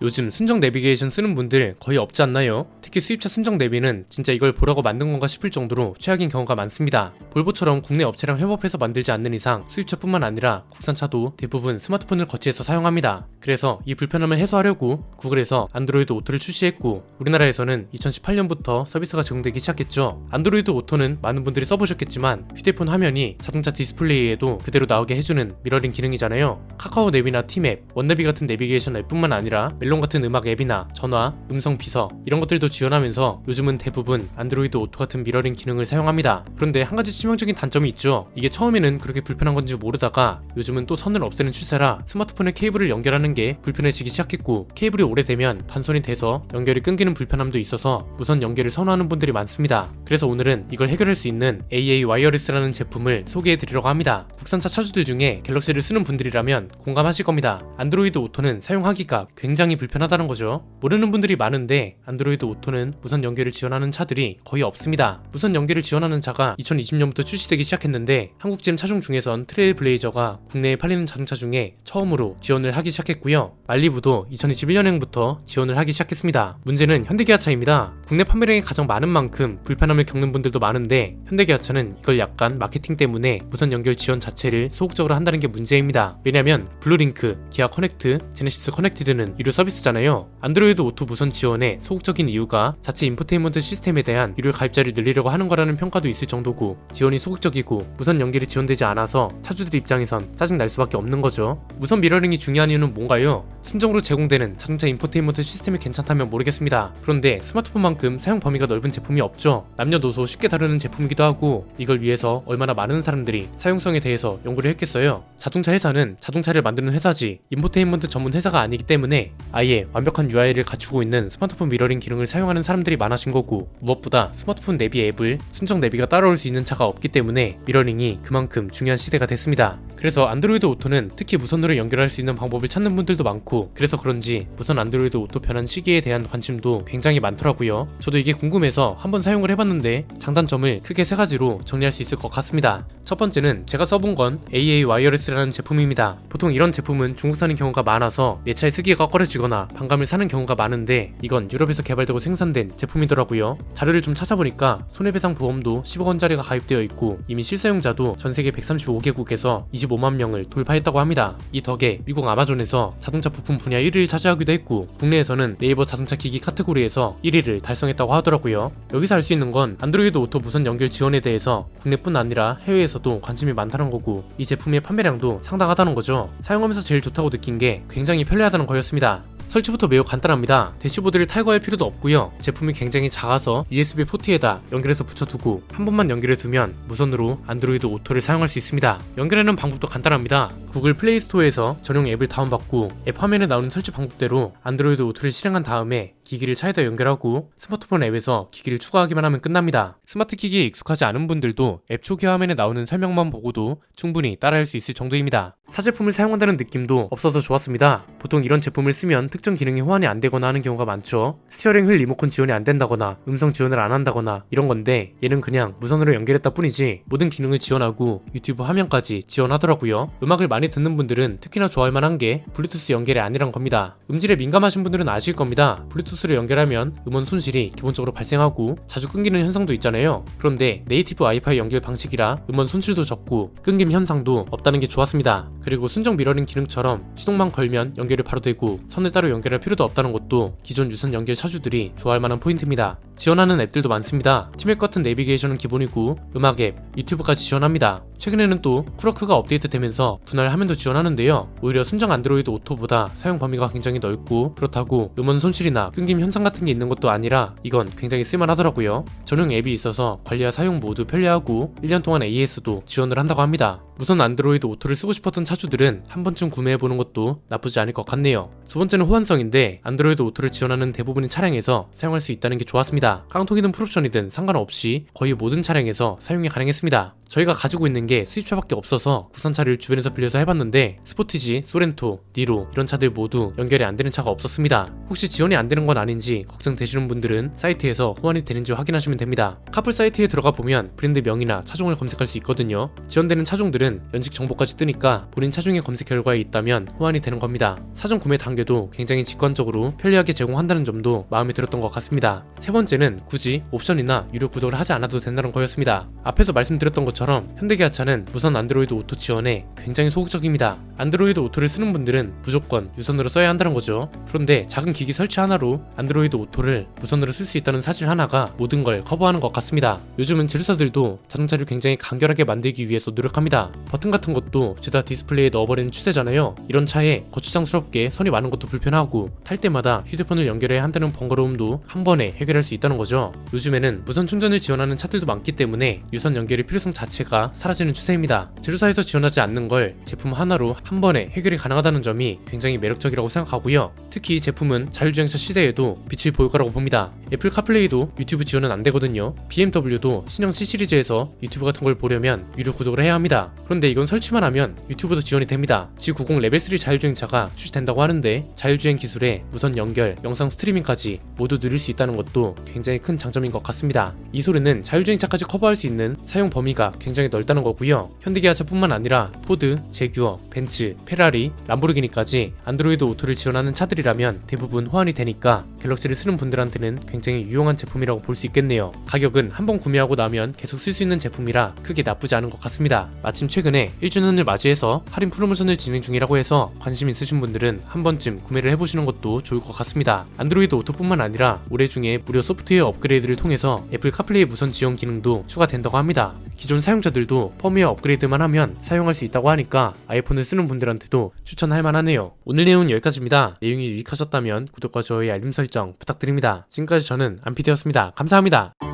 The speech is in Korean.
요즘 순정 내비게이션 쓰는 분들 거의 없지 않나요? 특히 수입차 순정 내비는 진짜 이걸 보라고 만든 건가 싶을 정도로 최악인 경우가 많습니다. 볼보처럼 국내 업체랑 협업해서 만들지 않는 이상 수입차뿐만 아니라 국산차도 대부분 스마트폰을 거치해서 사용합니다. 그래서 이 불편함을 해소하려고 구글에서 안드로이드 오토를 출시했고, 우리나라에서는 2018년부터 서비스가 제공되기 시작했죠. 안드로이드 오토는 많은 분들이 써보셨겠지만 휴대폰 화면이 자동차 디스플레이에도 그대로 나오게 해주는 미러링 기능이잖아요. 카카오 내비나 티맵, 원내비 같은 내비게이션 앱뿐만 아니라 멜론 같은 음악 앱이나 전화, 음성 비서 이런 것들도 지원하면서 요즘은 대부분 안드로이드 오토 같은 미러링 기능을 사용합니다. 그런데 한 가지 치명적인 단점이 있죠. 이게 처음에는 그렇게 불편한 건지 모르다가 요즘은 또 선을 없애는 추세라 스마트폰에 케이블을 연결하는 게 불편해지기 시작했고, 케이블이 오래되면 단선이 돼서 연결이 끊기는 불편함도 있어서 무선 연결을 선호하는 분들이 많습니다. 그래서 오늘은 이걸 해결할 수 있는 AA 와이어리스라는 제품을 소개해드리려고 합니다. 국산차 차주들 중에 갤럭시를 쓰는 분들이라면 공감하실 겁니다. 안드로이드 오토는 사용하기가 굉장히 불편하다는 거죠. 모르는 분들이 많은데 안드로이드 오토는 무선 연결을 지원하는 차들이 거의 없습니다. 무선 연결을 지원하는 차가 2020년부터 출시되기 시작했는데 한국 GM 차종 중에선 트레일 블레이저가 국내에 팔리는 자동차 중에 처음으로 지원을 하기 시작했고요. 말리부도 2021년부터 지원을 하기 시작했습니다. 문제는 현대기아차입니다. 국내 판매량이 가장 많은 만큼 불편함을 겪는 분들도 많은데 현대기아차는 이걸 약간 마케팅 때문에 무선 연결 지원 자체를 소극적으로 한다는 게 문제입니다. 왜냐면 블루링크, 기아 커넥트, 제네시스 커넥티드는 유료 서비스잖아요. 안드로이드 오토 무선 지원의 소극적인 이유가 자체 인포테인먼트 시스템에 대한 유료 가입자를 늘리려고 하는 거라는 평가도 있을 정도고, 지원이 소극적이고 무선 연결이 지원되지 않아서 차주들 입장에선 짜증 날 수밖에 없는 거죠. 무선 미러링이 중요한 이유는 뭔가요? 순정으로 제공되는 자동차 인포테인먼트 시스템이 괜찮다면 모르겠습니다. 그런데 스마트폰만큼 사용 범위가 넓은 제품이 없죠. 남녀노소 쉽게 다루는 제품이기도 하고, 이걸 위해서 얼마나 많은 사람들이 사용성에 대해서 연구를 했겠어요. 자동차 회사는 자동차를 만드는 회사지 인포테인먼트 전문 회사가 아니기 때문에 아예 완벽한 UI를 갖추고 있는 스마트폰 미러링 기능을 사용하는 사람들이 많아진 거고, 무엇보다 스마트폰 내비 앱을 순정 내비가 따라올 수 있는 차가 없기 때문에 미러링이 그만큼 중요한 시대가 됐습니다. 그래서 안드로이드 오토는 특히 무선으로 연결할 수 있는 방법을 찾는 분들도 많고, 그래서 그런지 무선 안드로이드 오토 변환 시기에 대한 관심도 굉장히 많더라고요. 저도 이게 궁금해서 한번 사용을 해봤는데 장단점을 크게 세 가지로 정리할 수 있을 것 같습니다. 첫 번째는 제가 써본 건 AA 와이어리스라는 제품입니다. 보통 이런 제품은 중국산인 경우가 많아서 내 차에 쓰기가 꺼려지거나 반감을 사는 경우가 많은데, 이건 유럽에서 개발되고 생산된 제품이더라고요. 자료를 좀 찾아보니까 손해배상 보험도 10억 원짜리가 가입되어 있고, 이미 실사용자도 전세계 135개국에서 25만 명을 돌파했다고 합니다. 이 덕에 미국 아마존에서 자동차 부품 분야 1위를 차지하기도 했고, 국내에서는 네이버 자동차 기기 카테고리에서 1위를 달성했다고 하더라고요. 여기서 알 수 있는 건 안드로이드 오토 무선 연결 지원에 대해서 국내뿐 아니라 해외에서도 관심이 많다는 거고, 이 제품의 판매량도 상당하다는 거죠. 사용하면서 제일 좋다고 느낀 게 굉장히 편리하다는 거였습니다. 설치부터 매우 간단합니다. 대시보드를 탈거할 필요도 없고요. 제품이 굉장히 작아서 USB 포트에다 연결해서 붙여두고 한 번만 연결해두면 무선으로 안드로이드 오토를 사용할 수 있습니다. 연결하는 방법도 간단합니다. 구글 플레이 스토어에서 전용 앱을 다운받고 앱 화면에 나오는 설치 방법대로 안드로이드 오토를 실행한 다음에 기기를 차에다 연결하고 스마트폰 앱에서 기기를 추가하기만 하면 끝납니다. 스마트 기기에 익숙하지 않은 분들도 앱 초기 화면에 나오는 설명만 보고도 충분히 따라할 수 있을 정도입니다. 사 제품을 사용한다는 느낌도 없어서 좋았습니다. 보통 이런 제품을 쓰면 특정 기능이 호환이 안 되거나 하는 경우가 많죠. 스티어링 휠 리모컨 지원이 안 된다거나 음성 지원을 안 한다거나 이런 건데, 얘는 그냥 무선으로 연결했다 뿐이지 모든 기능을 지원하고 유튜브 화면까지 지원하더라고요. 음악을 많이 듣는 분들은 특히나 좋아할 만한 게 블루투스 연결이 아니란 겁니다. 음질에 민감하신 분들은 아실 겁니다. 블루투스로 연결하면 음원 손실이 기본적으로 발생하고 자주 끊기는 현상도 있잖아요. 그런데 네이티브 와이파이 연결 방식이라 음원 손실도 적고 끊김 현상도 없다는 게 좋았습니다. 그리고 순정 미러링 기능처럼 시동만 걸면 연결이 바로 되고 선을 따로 연결할 필요도 없다는 것도 기존 유선 연결 차주들이 좋아할 만한 포인트입니다. 지원하는 앱들도 많습니다. 티맵 같은 내비게이션은 기본이고 음악 앱, 유튜브까지 지원합니다. 최근에는 또 쿠로크가 업데이트되면서 분할 화면도 지원하는데요. 오히려 순정 안드로이드 오토보다 사용 범위가 굉장히 넓고, 그렇다고 음원 손실이나 끊김 현상 같은 게 있는 것도 아니라 이건 굉장히 쓸만하더라고요. 전용 앱이 있어서 관리와 사용 모두 편리하고 1년 동안 AS도 지원을 한다고 합니다. 무선 안드로이드 오토를 쓰고 싶었던 차주들은 한 번쯤 구매해보는 것도 나쁘지 않을 것 같네요. 두 번째는 호환성인데, 안드로이드 오토를 지원하는 대부분의 차량에서 사용할 수 있다는 게 좋았습니다. 깡통이든 풀옵션이든 상관없이 거의 모든 차량에서 사용이 가능했습니다. 저희가 가지고 있는 게 수입차밖에 없어서 국산차를 주변에서 빌려서 해봤는데 스포티지, 소렌토, 니로 이런 차들 모두 연결이 안 되는 차가 없었습니다. 혹시 지원이 안 되는 건 아닌지 걱정되시는 분들은 사이트에서 호환이 되는지 확인하시면 됩니다. 카풀 사이트에 들어가 보면 브랜드 명이나 차종을 검색할 수 있거든요. 지원되는 차종들은 연식 정보까지 뜨니까 본인 차종의 검색 결과에 있다면 호환이 되는 겁니다. 사전 구매 단계도 굉장히 직관적으로 편리하게 제공한다는 점도 마음에 들었던 것 같습니다. 세 번째는 굳이 옵션이나 유료 구독을 하지 않아도 된다는 거였습니다. 앞에서 말씀드렸던 것처럼 현대기아차는 무선 안드로이드 오토 지원에 굉장히 소극적입니다. 안드로이드 오토를 쓰는 분들은 무조건 유선으로 써야 한다는 거죠. 그런데 작은 기기 설치 하나로 안드로이드 오토를 무선으로 쓸 수 있다는 사실 하나가 모든 걸 커버하는 것 같습니다. 요즘은 제조사들도 자동차를 굉장히 간결하게 만들기 위해서 노력합니다. 버튼 같은 것도 죄다 디스플레이에 넣어버리는 추세잖아요. 이런 차에 거추장스럽게 선이 많은 것도 불편하고 탈 때마다 휴대폰을 연결해야 한다는 번거로움도 한 번에 해결할 수 있다는 거죠. 요즘에는 무선 충전을 지원하는 차들도 많기 때문에 유선 연결의 필요성 자체가 사라지는 추세입니다. 제조사에서 지원하지 않는 걸 제품 하나로 한 번에 해결이 가능하다는 점이 굉장히 매력적이라고 생각하고요. 특히 이 제품은 자율주행차 시대에도 빛을 볼 거라고 봅니다. 애플 카플레이도 유튜브 지원은 안 되거든요. BMW도 신형 C 시리즈에서 유튜브 같은 걸 보려면 유료 구독을 해야 합니다. 그런데 이건 설치만 하면 유튜브도 지원이 됩니다. G90 레벨 3 자율주행차가 출시된다고 하는데 자율주행 기술에 무선 연결, 영상 스트리밍까지 모두 누릴 수 있다는 것도 굉장히 큰 장점인 것 같습니다. 이 소리는 자율주행차까지 커버할 수 있는 사용 범위가 굉장히 넓다는 거고요. 현대기아차뿐만 아니라 포드, 제규어, 벤츠, 페라리, 람보르기니까지 안드로이드 오토를 지원하는 차들이라면 대부분 호환이 되니까 갤럭시를 쓰는 분들한테는 굉장히 유용한 제품이라고 볼 수 있겠네요. 가격은 한번 구매하고 나면 계속 쓸 수 있는 제품이라 크게 나쁘지 않은 것 같습니다. 마침 최근에 1주년을 맞이해서 할인 프로모션을 진행 중이라고 해서 관심 있으신 분들은 한 번쯤 구매를 해보시는 것도 좋을 것 같습니다. 안드로이드 오토뿐만 아니라 올해 중에 무료 소프트웨어 업그레이드를 통해서 애플 카플레이 무선 지원 기능도 추가된다고 합니다. 기존 사용자들도 펌웨어 업그레이드만 하면 사용할 수 있다고 하니까 아이폰을 쓰는 분들한테도 추천할 만하네요. 오늘 내용은 여기까지입니다. 내용이 유익하셨다면 구독과 좋아요, 알림 설정 부탁드립니다. 지금까지 저는 안피디였습니다. 감사합니다.